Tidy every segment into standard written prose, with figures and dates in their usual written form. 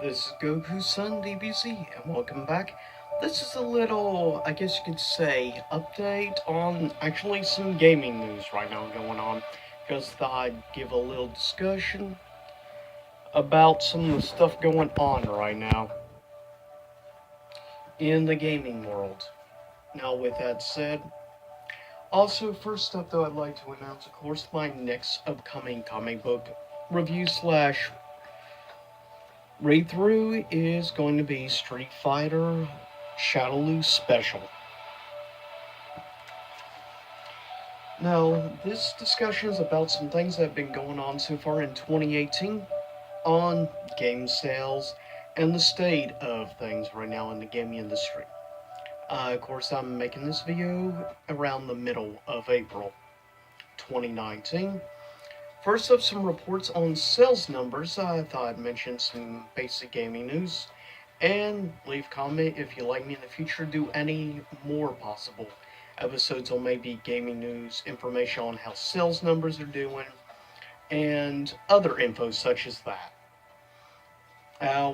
This is Goku's son, DBZ, and welcome back. This is a little, I guess you could say, update on actually some gaming news right now going on. Just thought I'd give a little discussion about some of the stuff going on right now in the gaming world. Now, with that said, also, first up though, I'd like to announce, of course, my next upcoming comic book review slash read through is going to be Street Fighter Shadowloo Special. Now, this discussion is about some things that have been going on so far in 2018 on game sales and the state of things right now in the gaming industry. Of course, I'm making this video around the middle of April 2019. First up, some reports on sales numbers. I thought I'd mention some basic gaming news. And leave a comment if you like me in the future. Do any more possible episodes on maybe gaming news, information on how sales numbers are doing, and other info such as that.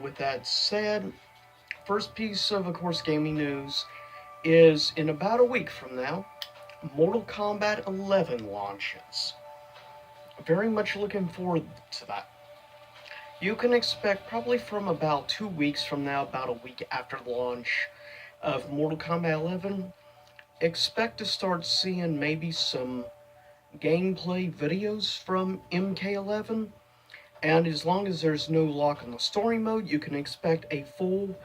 With that said, first piece of course, gaming news is in about a week from now, Mortal Kombat 11 launches. Very much looking forward to that. You can expect probably from about 2 weeks from now, about a week after the launch of Mortal Kombat 11, expect to start seeing maybe some gameplay videos from MK11. And as long as there's no lock on the story mode, you can expect a full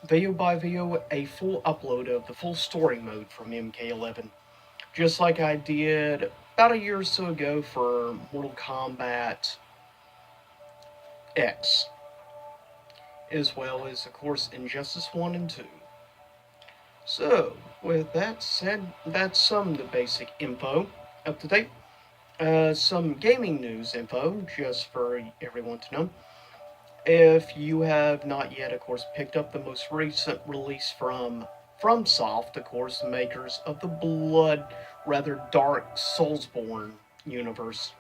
video by video, a full upload of the full story mode from MK11. Just like I did about a year or so ago for Mortal Kombat X, as well as, of course, Injustice 1 and 2. So, with that said, that's some of the basic info up to date. Some gaming news info, just for everyone to know. If you have not yet, of course, picked up the most recent release from FromSoft, of course, the makers of the rather dark Soulsborne universe.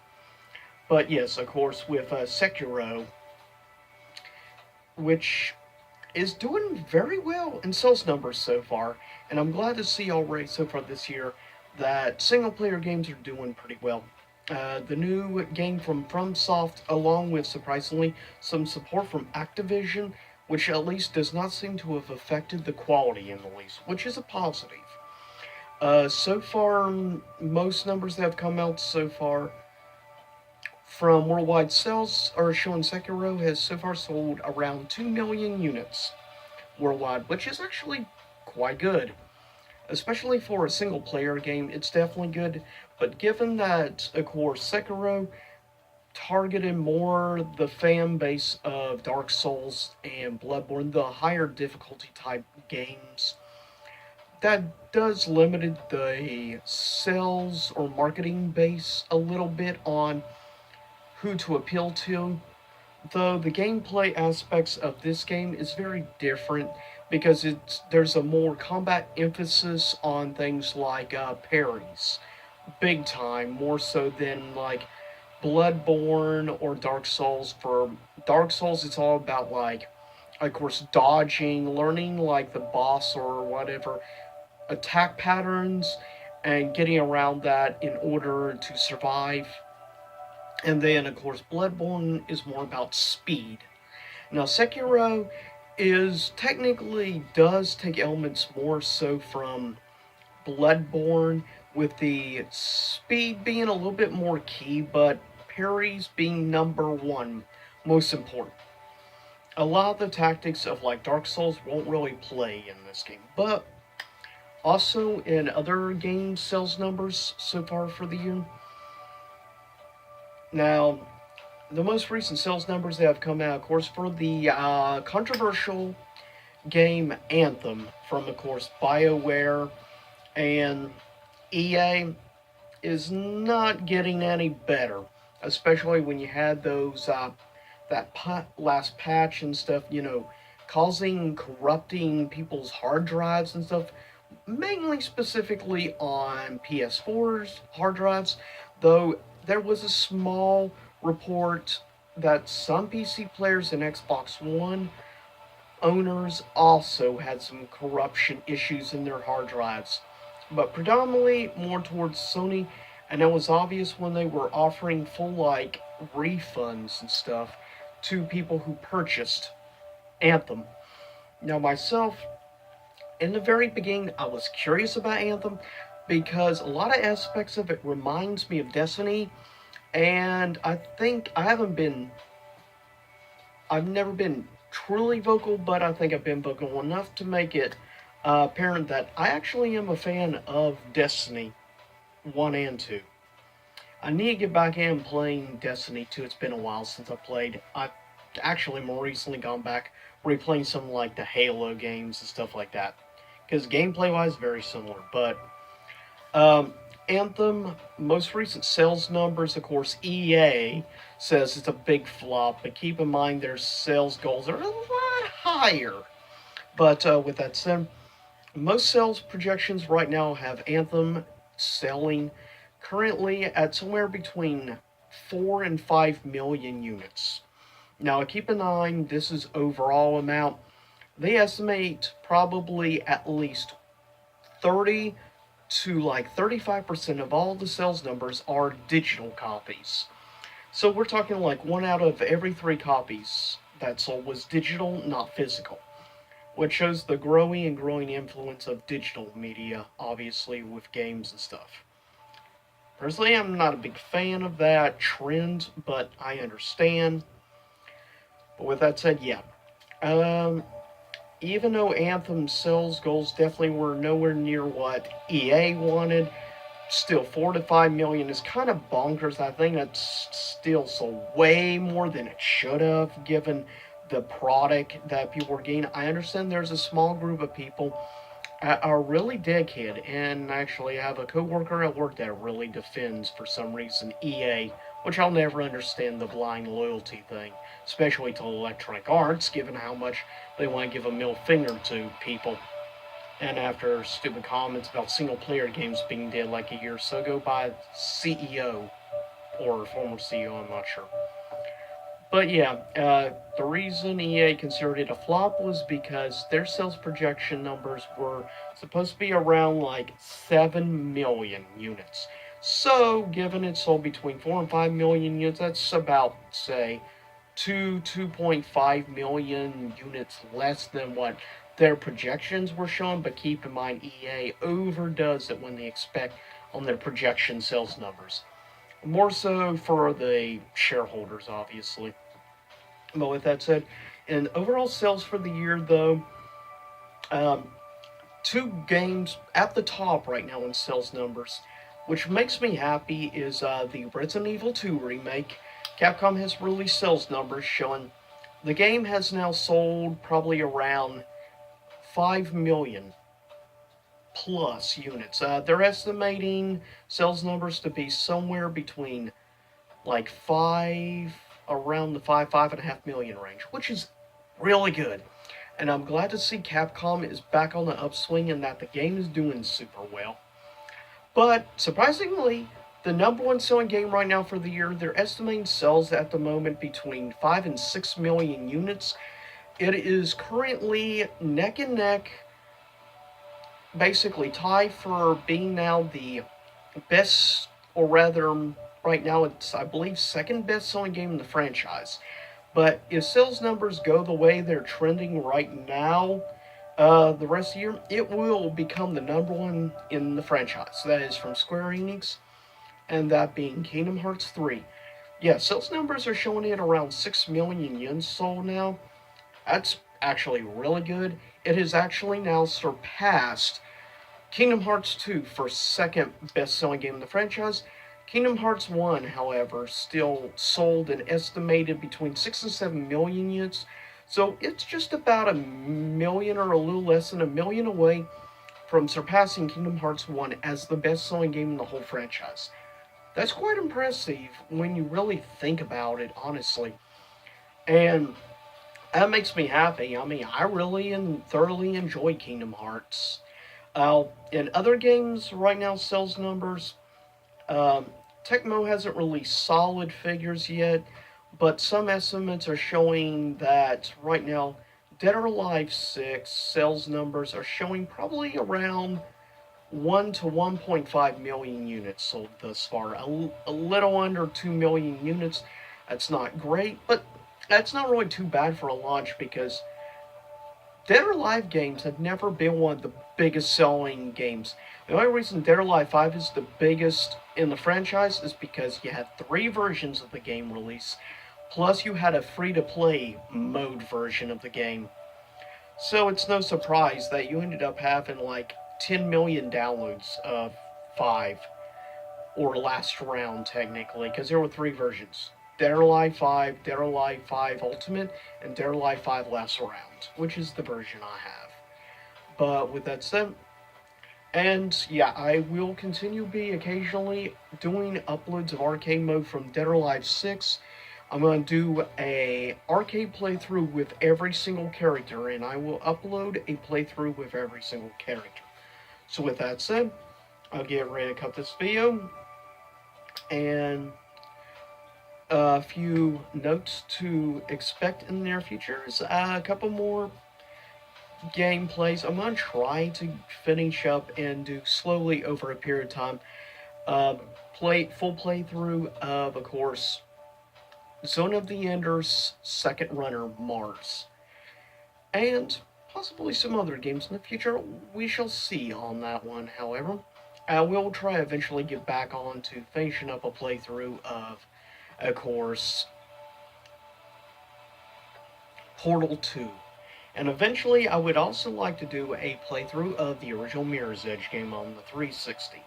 But yes, of course, with Sekiro, which is doing very well in sales numbers so far, and I'm glad to see already so far this year that single-player games are doing pretty well. The new game from FromSoft, along with, surprisingly, some support from Activision, which at least does not seem to have affected the quality in the least, which is a positive. So far, most numbers that have come out so far from worldwide sales are showing Sekiro has so far sold around 2 million units worldwide, which is actually quite good. Especially for a single player game, it's definitely good. But given that, of course, Sekiro targeted more the fan base of Dark Souls and Bloodborne, the higher difficulty type games, that does limit the sales or marketing base a little bit on who to appeal to. Though the gameplay aspects of this game is very different because there's a more combat emphasis on things like parries, big time, more so than like Bloodborne or Dark Souls. For Dark Souls, it's all about like, of course, dodging, learning like the boss or whatever attack patterns, and getting around that in order to survive. And then, of course, Bloodborne is more about speed. Now, Sekiro is technically does take elements more so from Bloodborne, with the speed being a little bit more key, but parries being number one most important. A lot of the tactics of like Dark Souls won't really play in this game, but also in other game sales numbers so far for the year. Now, the most recent sales numbers that have come out, of course, for the controversial game Anthem from, of course, BioWare and EA is not getting any better, especially when you had those last patch and stuff, causing corrupting people's hard drives and stuff, mainly specifically on PS4's hard drives, though there was a small report that some PC players and Xbox One owners also had some corruption issues in their hard drives, but predominantly more towards Sony, and it was obvious when they were offering full like refunds and stuff to people who purchased Anthem. Now myself, in the very beginning, I was curious about Anthem because a lot of aspects of it reminds me of Destiny, and I think I've never been truly vocal, but I think I've been vocal enough to make it apparent that I actually am a fan of Destiny 1 and 2. I need to get back in playing Destiny 2. It's been a while since I played. I've actually more recently gone back replaying some like the Halo games and stuff like that. Because gameplay wise, very similar. But um, Anthem, most recent sales numbers, of course, EA says it's a big flop, but keep in mind their sales goals are a lot higher. But with that said, most sales projections right now have Anthem selling currently at somewhere between 4 and 5 million units. Now, keep in mind this is overall amount. They estimate probably at least 30 to like 35% of all the sales numbers are digital copies. So we're talking like one out of every three copies that sold was digital, not physical, which shows the growing influence of digital media, obviously, with games and stuff. Personally, I'm not a big fan of that trend, but I understand. But with that said, yeah. Um, Even though Anthem's sales goals definitely were nowhere near what EA wanted, still 4 to 5 million is kind of bonkers. I think that's still sold way more than it should have, given the product that people were getting. I understand there's a small group of people are really dedicated, and actually I have a coworker at work that really defends for some reason EA, which I'll never understand the blind loyalty thing, especially to Electronic Arts, given how much they want to give a middle finger to people. And after stupid comments about single player games being dead like a year or so ago by CEO or former CEO, I'm not sure. But yeah, the reason EA considered it a flop was because their sales projection numbers were supposed to be around like 7 million units. So, given it sold between 4 and 5 million units, that's about, say, 2.5 million units less than what their projections were showing. But keep in mind, EA overdoes it when they expect on their projection sales numbers. More so for the shareholders, obviously. But with that said, in overall sales for the year, though, um, two games at the top right now in sales numbers, which makes me happy, is the Resident Evil 2 remake. Capcom has released sales numbers showing the game has now sold probably around 5 million plus units. They're estimating sales numbers to be somewhere between like around the 5.5 million range, which is really good. And I'm glad to see Capcom is back on the upswing and that the game is doing super well. But surprisingly, the number one selling game right now for the year, they're estimating sells at the moment between 5 and 6 million units. It is currently neck and neck, basically tied for being now the best, or rather, right now it's, I believe, second best selling game in the franchise. But if sales numbers go the way they're trending right now, the rest of the year, it will become the number one in the franchise. That is from Square Enix, and that being Kingdom Hearts 3. Yeah, sales numbers are showing it around 6 million units sold now. That's actually really good. It has actually now surpassed Kingdom Hearts 2 for second best selling game in the franchise. Kingdom Hearts 1, however, still sold an estimated between 6 and 7 million units, so it's just about a million or a little less than a million away from surpassing Kingdom Hearts 1 as the best selling game in the whole franchise. That's quite impressive when you really think about it, honestly. And that makes me happy. I mean, I really and thoroughly enjoy Kingdom Hearts. In other games right now, sales numbers, Tecmo hasn't released solid figures yet, but some estimates are showing that right now, Dead or Alive 6 sales numbers are showing probably around 1 to 1.5 million units sold thus far. A little under 2 million units. That's not great, but that's not really too bad for a launch because Dead or Alive games have never been one of the biggest selling games. The only reason Dead or Alive 5 is the biggest in the franchise is because you had 3 versions of the game released, plus you had a free to play mode version of the game. So it's no surprise that you ended up having like 10 million downloads of 5, or last round technically, because there were 3 versions. Dead or Alive 5, Dead or Alive 5 Ultimate, and Dead or Alive 5 Last Round, which is the version I have. But with that said, and yeah, I will continue be occasionally doing uploads of arcade mode from Dead or Alive 6. I'm going to do a arcade playthrough with every single character, and I will upload a playthrough with every single character. So with that said, I'll get ready to cut this video, and a few notes to expect in the near future is a couple more gameplays. I'm going to try to finish up and do slowly over a period of time. Full playthrough of course, Zone of the Enders second runner Mars, and possibly some other games in the future. We shall see on that one. However, I will try eventually get back on to finishing up a playthrough of course, Portal 2. And eventually, I would also like to do a playthrough of the original Mirror's Edge game on the 360.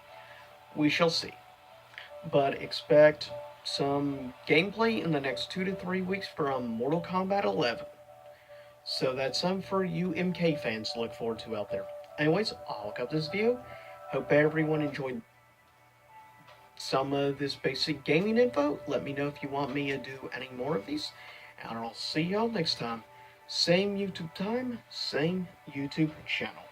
We shall see. But expect some gameplay in the next 2 to 3 weeks from Mortal Kombat 11. So that's something for you MK fans to look forward to out there. Anyways, I'll look up this video. Hope everyone enjoyed some of this basic gaming info. Let me know if you want me to do any more of these. And I'll see y'all next time. Same YouTube time, same YouTube channel.